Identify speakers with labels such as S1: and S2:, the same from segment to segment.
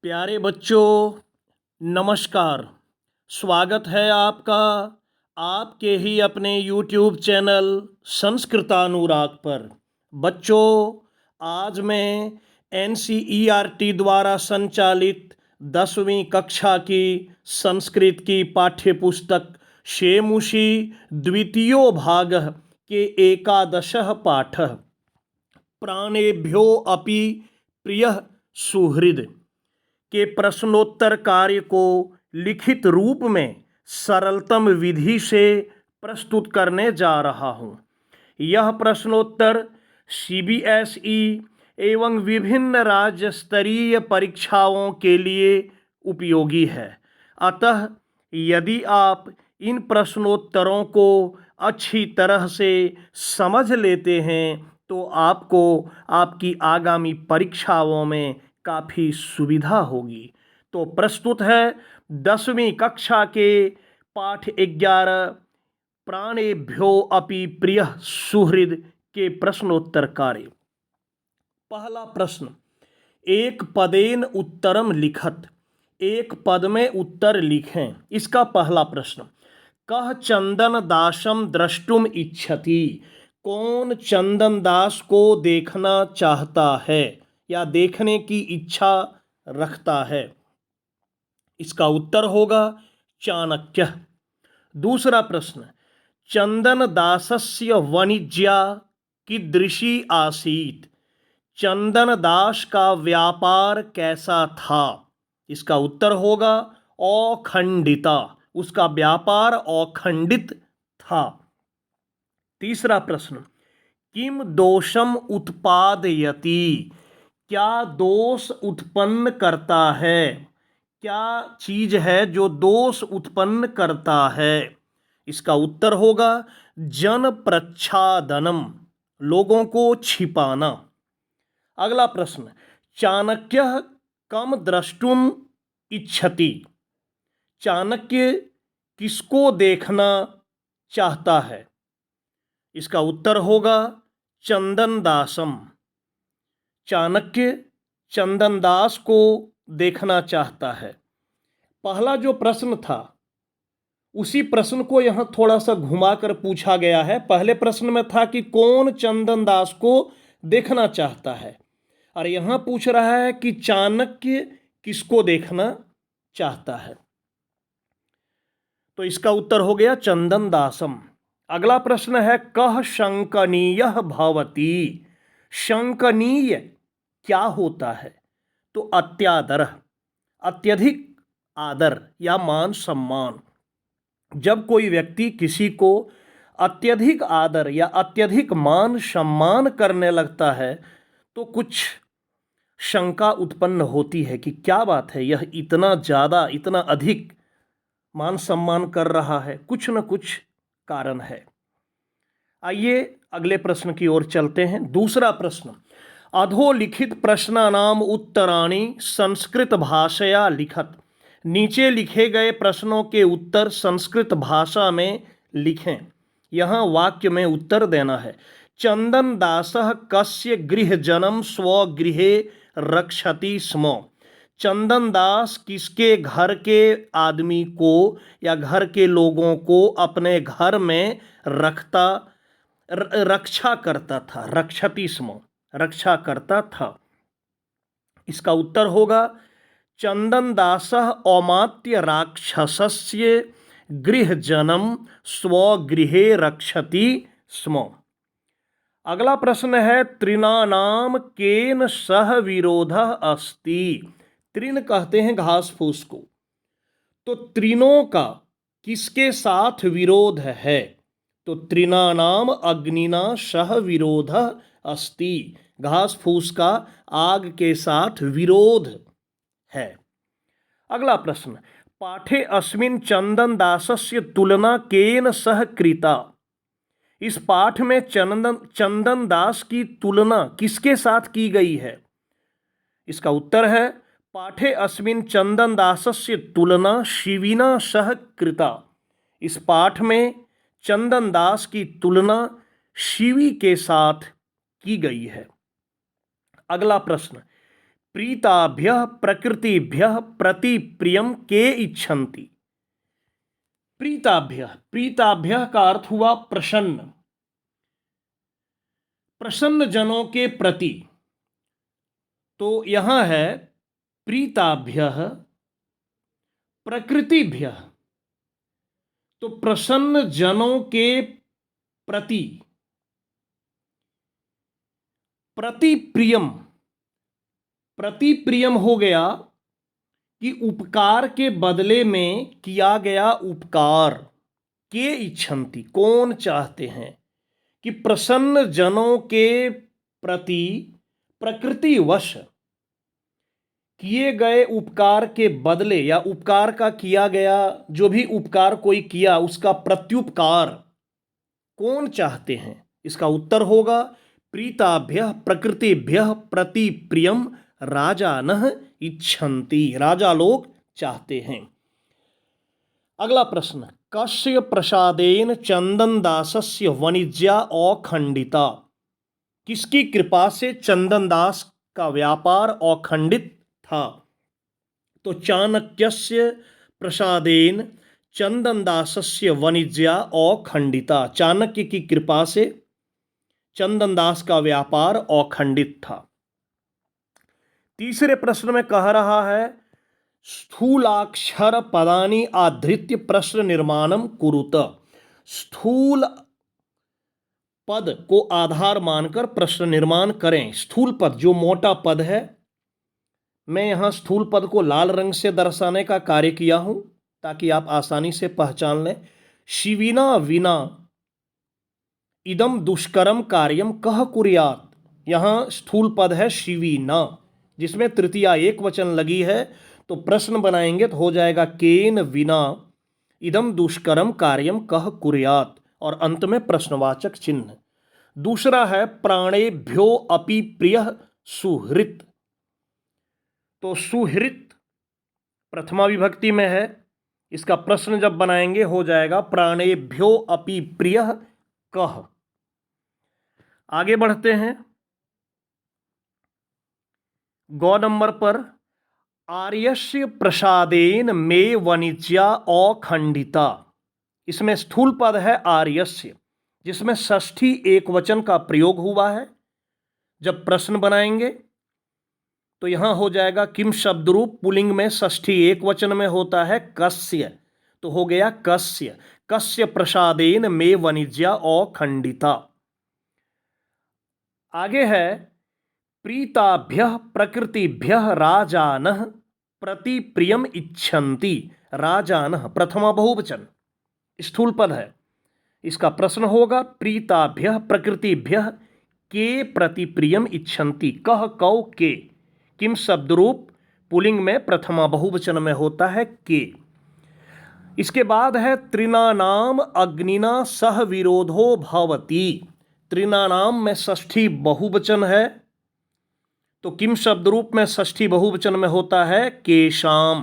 S1: प्यारे बच्चों, नमस्कार। स्वागत है आपका आपके ही अपने YouTube चैनल संस्कृतानुराग पर। बच्चों, आज मैं NCERT द्वारा संचालित 10वीं कक्षा की संस्कृत की पाठ्य पुस्तक शेमुषी द्वितीयो भाग के एकादशः पाठ प्राणेभ्यो अपि प्रियः सुहृद के प्रश्नोत्तर कार्य को लिखित रूप में सरलतम विधि से प्रस्तुत करने जा रहा हूँ। यह प्रश्नोत्तर CBSE एवं विभिन्न राज्य स्तरीय परीक्षाओं के लिए उपयोगी है। अतः यदि आप इन प्रश्नोत्तरों को अच्छी तरह से समझ लेते हैं तो आपको आपकी आगामी परीक्षाओं में काफ़ी सुविधा होगी। तो प्रस्तुत है 10वीं कक्षा के पाठ 11 प्राणेभ्यो अपि प्रियः सुहृद के प्रश्नोत्तर कार्य। पहला प्रश्न, एक पदेन उत्तरम लिखत, एक पद में उत्तर लिखें। इसका पहला प्रश्न, कह चंदन दासम द्रष्टुम इच्छति, कौन चंदन दास को देखना चाहता है या देखने की इच्छा रखता है। इसका उत्तर होगा चाणक्य। दूसरा प्रश्न, चंदन दासस्य वाणिज्या कीदृशी आसीत्, चंदन दास का व्यापार कैसा था। इसका उत्तर होगा अखंडिता, उसका व्यापार अखंडित था। तीसरा प्रश्न, किम दोषम उत्पादयति, क्या दोष उत्पन्न करता है, क्या चीज है जो दोष उत्पन्न करता है। इसका उत्तर होगा जन प्रच्छादनम, लोगों को छिपाना। अगला प्रश्न, चाणक्य कम द्रष्टुम इच्छति, चाणक्य किसको देखना चाहता है। इसका उत्तर होगा चंदन दासम, चाणक्य चंदन दास को देखना चाहता है। पहला जो प्रश्न था उसी प्रश्न को यहाँ थोड़ा सा घुमाकर पूछा गया है। पहले प्रश्न में था कि कौन चंदन दास को देखना चाहता है, और यहाँ पूछ रहा है कि चाणक्य किसको देखना चाहता है। तो इसका उत्तर हो गया चंदन दासम। अगला प्रश्न है, कह शंकनीय भवति, शंकनीय क्या होता है। तो अत्यादर, अत्यधिक आदर या मान सम्मान। जब कोई व्यक्ति किसी को अत्यधिक आदर या अत्यधिक मान सम्मान करने लगता है तो कुछ शंका उत्पन्न होती है कि क्या बात है, यह इतना ज़्यादा इतना अधिक मान सम्मान कर रहा है, कुछ न कुछ कारण है। आइए अगले प्रश्न की ओर चलते हैं। दूसरा प्रश्न, अधोलिखित प्रश्नानाम उत्तराणि संस्कृत भाषया लिखत, नीचे लिखे गए प्रश्नों के उत्तर संस्कृत भाषा में लिखें। यहाँ वाक्य में उत्तर देना है। चंदन दासः कस्य गृहजनम स्वगृहे रक्षति स्म, चंदन दास किसके घर के आदमी को या घर के लोगों को अपने घर में रक्षा करता था, रक्षति स्म, रक्षा करता था। इसका उत्तर होगा चंदन दासः अमात्य राक्षसस्य गृहजनम स्वगृहे रक्षति स्म। अगला प्रश्न है, तृणानाम केन सह विरोधः अस्ति, तृण कहते हैं घास फूस को, तो तृणों का किसके साथ विरोध है। तो तृणानाम अग्निना सह विरोधः अस्ति, घास फूस का आग के साथ विरोध है। अगला प्रश्न, पाठे अस्मिन् चंदन दासस्य तुलना केन सह कृता, इस पाठ में चंदन दास की तुलना किसके साथ की गई है। इसका उत्तर है पाठे अस्मिन् चंदन दासस्य तुलना शिविना सह कृता, इस पाठ में चंदन दास की तुलना शिवी के साथ की गई है। अगला प्रश्न, प्रीताभ्यः प्रकृतिभ्यः प्रतिप्रियम के इच्छन्ति। प्रीताभ्यः, प्रीताभ्यः का अर्थ हुआ प्रसन्न, प्रसन्न जनों के प्रति। तो यहां है प्रीताभ्यः प्रकृतिभ्यः, तो प्रसन्न जनों के प्रति। प्रतिप्रियम, प्रतिप्रियम हो गया कि उपकार के बदले में किया गया उपकार। के इच्छन्ति, कौन चाहते हैं कि प्रसन्न जनों के प्रति प्रकृतिवश किए गए उपकार के बदले या उपकार का किया गया, जो भी उपकार कोई किया उसका प्रत्युपकार कौन चाहते हैं। इसका उत्तर होगा प्रीताभ्यः प्रकृतिभ्यः प्रतिप्रियम राजानः इच्छन्ति, राजा लोग चाहते हैं। अगला प्रश्न, कस्य प्रसादेन चंदनदासस्य वाणिज्या अखंडिता। किसकी कृपा से चंदनदास का व्यापार अखंडित था। तो चाणक्यस्य प्रसादेन चंदनदासस्य वाणिज्या अखंडिता, चाणक्य की कृपा से चंदनदास का व्यापार अखंडित था। तीसरे प्रश्न में कह रहा है स्थूलाक्षर पदानि आधृत्य प्रश्न निर्माणम कुरुत। स्थूल पद को आधार मानकर प्रश्न निर्माण करें। स्थूल पद जो मोटा पद है, मैं यहां स्थूल पद को लाल रंग से दर्शाने का कार्य किया हूं ताकि आप आसानी से पहचान लें। शिविना विना इदम दुष्करम कार्यम कह कुर्यात। यहां स्थूल पद है शिविना, जिसमें तृतीया एक वचन लगी है, तो प्रश्न बनाएंगे तो हो जाएगा केन विना इदम दुष्करम कार्यम कह कुर्यात, और अंत में प्रश्नवाचक चिन्ह। दूसरा है प्राणेभ्यो अपि प्रियः सुहृत्। तो सुहृत् प्रथमा विभक्ति में है, इसका प्रश्न जब बनाएंगे हो जाएगा प्राणेभ्यो अपि प्रियः कः। आगे बढ़ते हैं। गौ नंबर पर आर्यस्य प्रसादेन मे वाणिज्या अखंडिता। इसमें स्थूल पद है आर्यस्य, जिसमें षष्ठी एक वचन का प्रयोग हुआ है। जब प्रश्न बनाएंगे तो यहां हो जाएगा किम शब्द रूप, पुल्लिंग में षष्ठी एक वचन में होता है कस्य, तो हो गया कस्य। कस्य प्रसादेन मे वाणिज्या अखंडिता। आगे है प्रीताभ्यः प्रकृतिभ्यः राजानः प्रतिप्रियम इच्छन्ति। राजानः प्रथमा बहुवचन, स्थूल पद है। इसका प्रश्न होगा प्रीताभ्यः प्रकृतिभ्यः के प्रतिप्रियम इच्छन्ति। कह कौ के, किम शब्द रूप पुल्लिंग में प्रथमा बहुवचन में होता है के। इसके बाद है त्रिनानाम अग्निना सह विरोधो भवति। त्रिनानाम में षष्ठी बहुवचन है, तो किम शब्द रूप में षष्ठी बहुवचन में होता है केशाम।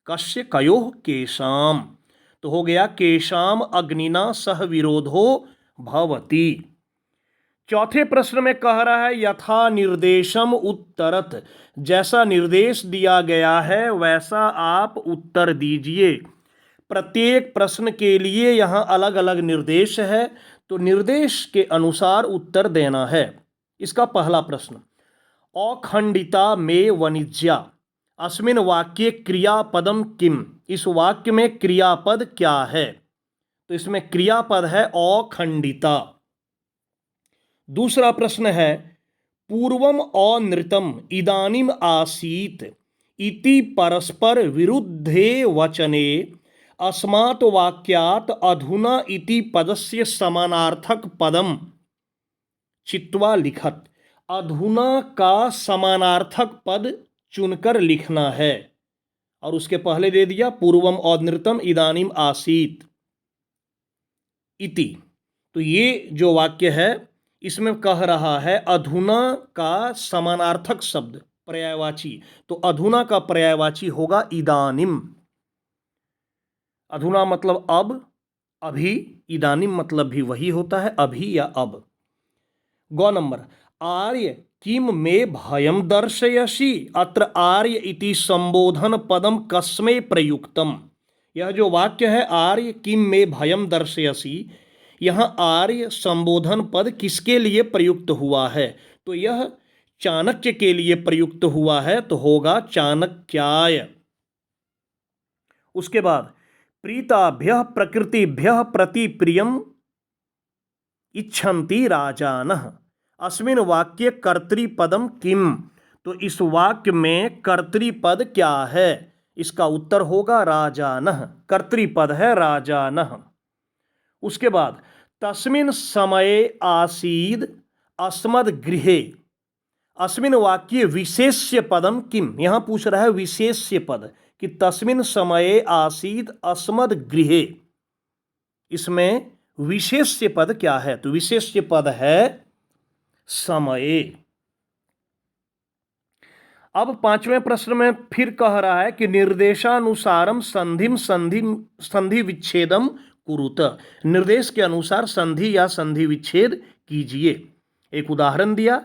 S1: कस्य कयोः केशाम, तो हो गया केशाम अग्निना सह विरोधो भवति। चौथे प्रश्न में कह रहा है यथा निर्देशम उत्तरत। जैसा निर्देश दिया गया है वैसा आप उत्तर दीजिए। प्रत्येक प्रश्न के लिए यहाँ अलग अलग निर्देश है, तो निर्देश के अनुसार उत्तर देना है। इसका पहला प्रश्न, अखंडिता में वाणिज्या अस्मिन् वाक्ये क्रियापदम किम। इस वाक्य में क्रियापद क्या है, तो इसमें क्रियापद है अखंडिता। दूसरा प्रश्न है पूर्वम अनृतम इदानीम आसीत इति परस्पर विरुद्धे वचने अस्मात् वाक्यात् अधुना इति पदस्य समानार्थक पदम चित्वा लिखत। अधुना का समानार्थक पद चुनकर लिखना है, और उसके पहले दे दिया पूर्वम अनृतम इदानीम आसीत इति। तो ये जो वाक्य है इसमें कह रहा है अधुना का समानार्थक शब्द पर्यायवाची, तो अधुना का पर्यायवाची होगा इदानीम। अधुना मतलब अब, अभी, इदानीम मतलब भी वही होता है अभी या अब। गौ नंबर, आर्य किम मे भयम दर्शयसि, अत्र आर्य इति संबोधन पदम कस्मै प्रयुक्तम। यह जो वाक्य है आर्य किम मे भयम दर्शयसि, यहाँ आर्य संबोधन पद किसके लिए प्रयुक्त हुआ है? तो यह चाणक्य के लिए प्रयुक्त हुआ है, तो होगा चाणक्याय। उसके बाद प्रीताभ्यः प्रकृतिभ्यः प्रतिप्रियम इच्छन्ति राजानः, अस्मिन् वाक्ये कर्तृपदम किम। तो इस वाक्य में कर्तृपद क्या है? इसका उत्तर होगा राजानः, कर्तृपद है राजानः। उसके बाद तस्मिन् समये आसीद अस्मद् गृहे, अस्मिन् वाक्ये विशेष्य पदम किम। यहाँ पूछ रहा है विशेष्य पद कि तस्मिन् समये आसीद अस्मद् गृहे, इसमें विशेष्य पद क्या है? तो विशेष्य पद है समये। अब पांचवें प्रश्न में फिर कह रहा है कि निर्देशानुसारम संधि विच्छेदम कुरुत, निर्देश के अनुसार संधि या संधि विच्छेद कीजिए। एक उदाहरण दिया,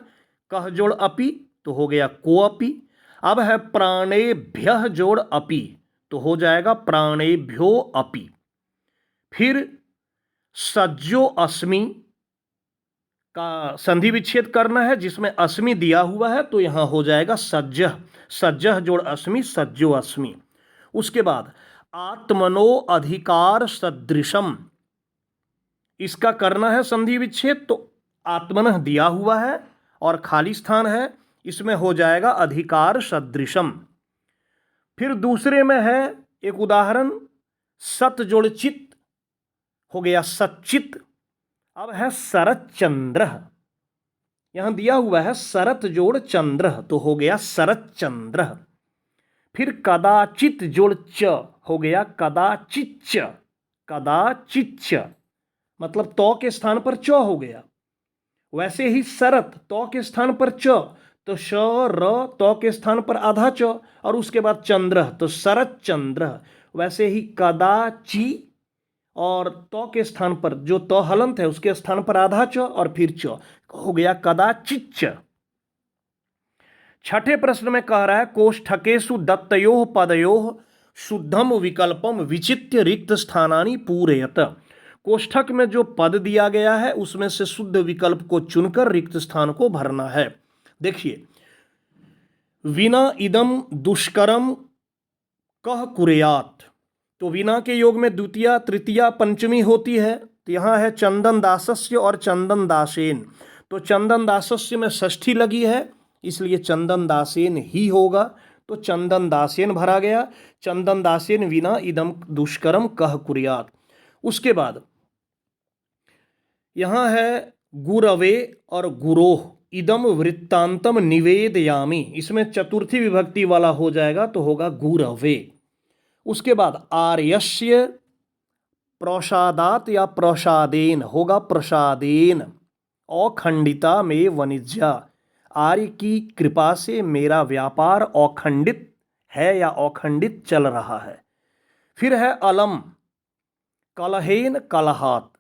S1: कह जोड़ अपि तो हो गया को अपि। अब है प्राणेभ्यः जोड़ अपि तो हो जाएगा प्राणेभ्यो अपि। फिर सज्जो अस्मि का संधि विच्छेद करना है, जिसमें अस्मि दिया हुआ है तो यहां हो जाएगा सज्जः, सज्जः जोड़ अस्मि सज्जो अस्मि। उसके बाद आत्मनो अधिकार सदृशम, इसका करना है संधि विच्छेद, तो आत्मनः दिया हुआ है और खाली स्थान है, इसमें हो जाएगा अधिकार सदृशम। फिर दूसरे में है एक उदाहरण, सत जोड़ चित हो गया सच्चित। अब है शरत चंद्र, यहां दिया हुआ है शरत जोड़ चंद्र तो हो गया शरत चंद्र। फिर कदाचित जोड़ च हो गया कदाचिच्च, कदाचिच्च मतलब तो के स्थान पर च हो गया। वैसे ही शरत तो के स्थान पर च, तो श र तो के स्थान पर आधा च, और उसके बाद चंद्र तो शरत चंद्र। वैसे ही कदाचि और तो के स्थान पर जो तो हलंत है उसके स्थान पर आधा च और फिर च हो गया कदाचिच्च। छठे प्रश्न में कह रहा है कोष्ठकेषु दत्तयोः पदयोः शुद्धम विकल्पम विचित्य रिक्त स्थानानि पूरयत। कोष्ठक में जो पद दिया गया है उसमें से शुद्ध विकल्प को चुनकर रिक्त स्थान को भरना है। देखिए, विना इदम दुष्करम कह कुर्यात, तो विना के योग में द्वितीया तृतीया पंचमी होती है, तो यहाँ है चंदन दासस्य और चंदन दासेन, तो चंदन दासस्य में षष्ठी लगी है इसलिए चंदन दासेन ही होगा, तो चंदन दासेन भरा गया। चंदन दासेन विना इदम दुष्करम कह कुर्यात। उसके बाद यहाँ है गुरवे और गुरोह इदम वृत्तांतम निवेदयामि, इसमें चतुर्थी विभक्ति वाला हो जाएगा तो होगा गुरवे। उसके बाद आर्यस्य प्रसादात या प्रसादेन होगा प्रसादेन। अखंडिता में वनिज्या, आर्य की कृपा से मेरा व्यापार अखंडित है या अखंडित चल रहा है। फिर है अलम, कलहेन कलहात,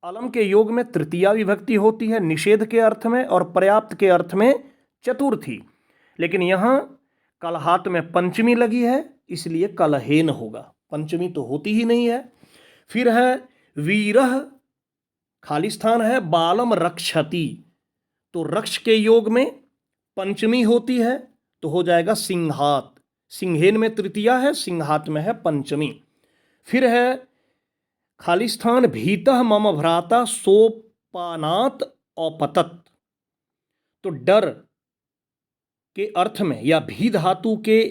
S1: अलम के योग में तृतीया विभक्ति होती है निषेध के अर्थ में और पर्याप्त के अर्थ में चतुर्थी, लेकिन यहाँ कलहात में पंचमी लगी है इसलिए कलहेन होगा, पंचमी तो होती ही नहीं है। फिर है वीरह, खाली स्थान है, बालम रक्षति, तो रक्ष के योग में पंचमी होती है तो हो जाएगा सिंहात, सिंहेन में तृतीया है सिंहात में है पंचमी। फिर है खाली स्थान भीतः मम भ्राता सोपानात औपतत, तो डर के अर्थ में या भी धातु के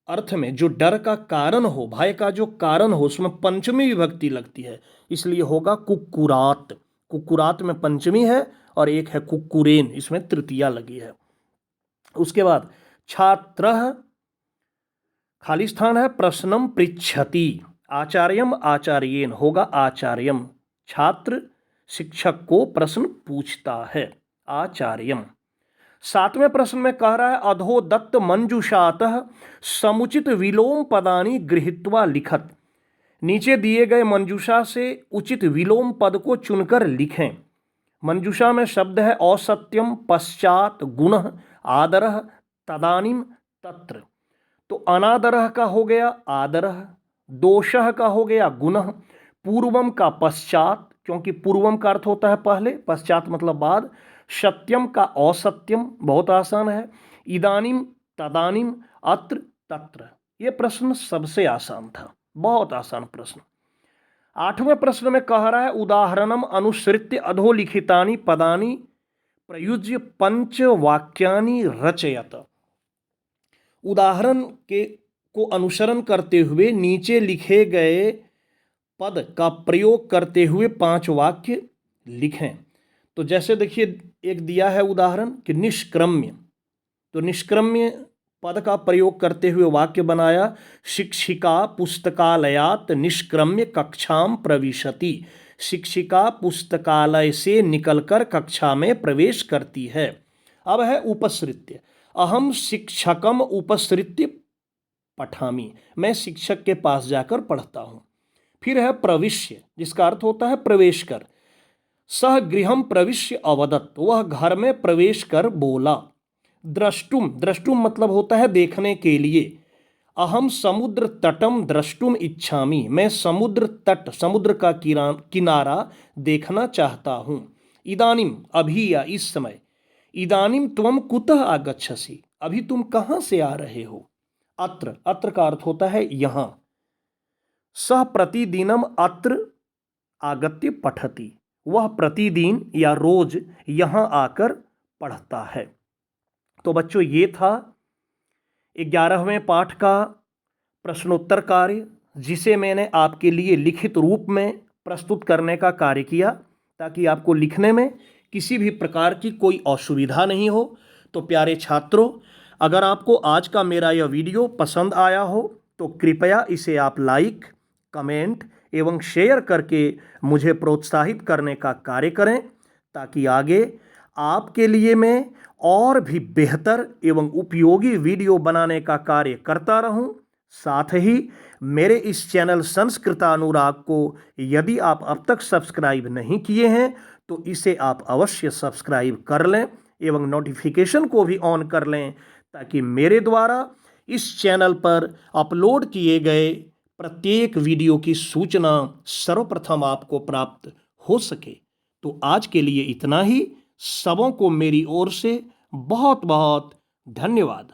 S1: अर्थ में जो डर का कारण हो, भय का जो कारण हो, उसमें पंचमी विभक्ति लगती है इसलिए होगा कुक्कुरात। कुक्कुरात में पंचमी है और एक है कुक्कुरेन, इसमें तृतीया लगी है। उसके बाद छात्रः, खाली स्थान है प्रश्नम पृच्छति, आचार्यम आचार्येन होगा आचार्यम, छात्र शिक्षक को प्रश्न पूछता है आचार्यम। सातवें प्रश्न में कह रहा है अधो दत्त मंजुषातः समुचित विलोम पदानि गृहीत्वा लिखत, नीचे दिए गए मंजूषा से उचित विलोम पद को चुनकर लिखें। मंजूषा में शब्द है असत्यम, पश्चात, गुणः, आदरः तदानीम तत्र। तो अनादरः का हो गया आदरः, दोषः का हो गया गुणः, पूर्वम का पश्चात, क्योंकि पूर्वम का अर्थ होता है पहले, पश्चात मतलब बाद, सत्यम का असत्यम, बहुत आसान है, इदानीम तदानीम अत्र तत्र। ये प्रश्न सबसे आसान था, बहुत आसान प्रश्न। 8वें प्रश्न में कह रहा है उदाहरणम अनुसृत्य अधोलिखितानि पदानि प्रयुज्य पंचवाक्यानि रचयत। उदाहरण के को अनुसरण करते हुए नीचे लिखे गए पद का प्रयोग करते हुए 5 वाक्य लिखें। तो जैसे देखिए एक दिया है उदाहरण कि निष्क्रम्य, तो निष्क्रम्य पद का प्रयोग करते हुए वाक्य बनाया, शिक्षिका पुस्तकालयात निष्क्रम्य कक्षाम प्रविशति। शिक्षिका पुस्तकालय से निकलकर कक्षा में प्रवेश करती है। अब है उपसृत्य, अहम शिक्षकम उपसृत्य पठामि, मैं शिक्षक के पास जाकर पढ़ता हूँ। फिर है प्रविश्य, जिसका अर्थ होता है प्रवेश कर, सह गृहम प्रविश्य अवदत्, वह घर में प्रवेश कर बोला। द्रष्टुम, द्रष्टुम मतलब होता है देखने के लिए, अहम समुद्र तटम द्रष्टुम इच्छामि, मैं समुद्र तट, समुद्र का किनारा देखना चाहता हूँ। इदानीम, अभी या इस समय, इदानीम त्वम कुतः आगच्छसि, अभी तुम कहाँ से आ रहे हो। अत्र, अत्र का अर्थ होता है यहाँ, सह प्रतिदिनम अत्र आगत्य पठति, वह प्रतिदिन या रोज यहाँ आकर पढ़ता है। तो बच्चों ये था 11वें पाठ का प्रश्नोत्तर कार्य, जिसे मैंने आपके लिए लिखित रूप में प्रस्तुत करने का कार्य किया, ताकि आपको लिखने में किसी भी प्रकार की कोई असुविधा नहीं हो। तो प्यारे छात्रों, अगर आपको आज का मेरा यह वीडियो पसंद आया हो तो कृपया इसे आप लाइक, कमेंट एवं शेयर करके मुझे प्रोत्साहित करने का कार्य करें, ताकि आगे आपके लिए मैं और भी बेहतर एवं उपयोगी वीडियो बनाने का कार्य करता रहूं। साथ ही मेरे इस चैनल संस्कृतानुराग को यदि आप अब तक सब्सक्राइब नहीं किए हैं तो इसे आप अवश्य सब्सक्राइब कर लें एवं नोटिफिकेशन को भी ऑन कर लें, ताकि मेरे द्वारा इस चैनल पर अपलोड किए गए प्रत्येक वीडियो की सूचना सर्वप्रथम आपको प्राप्त हो सके। तो आज के लिए इतना ही। सबों को मेरी ओर से बहुत बहुत धन्यवाद।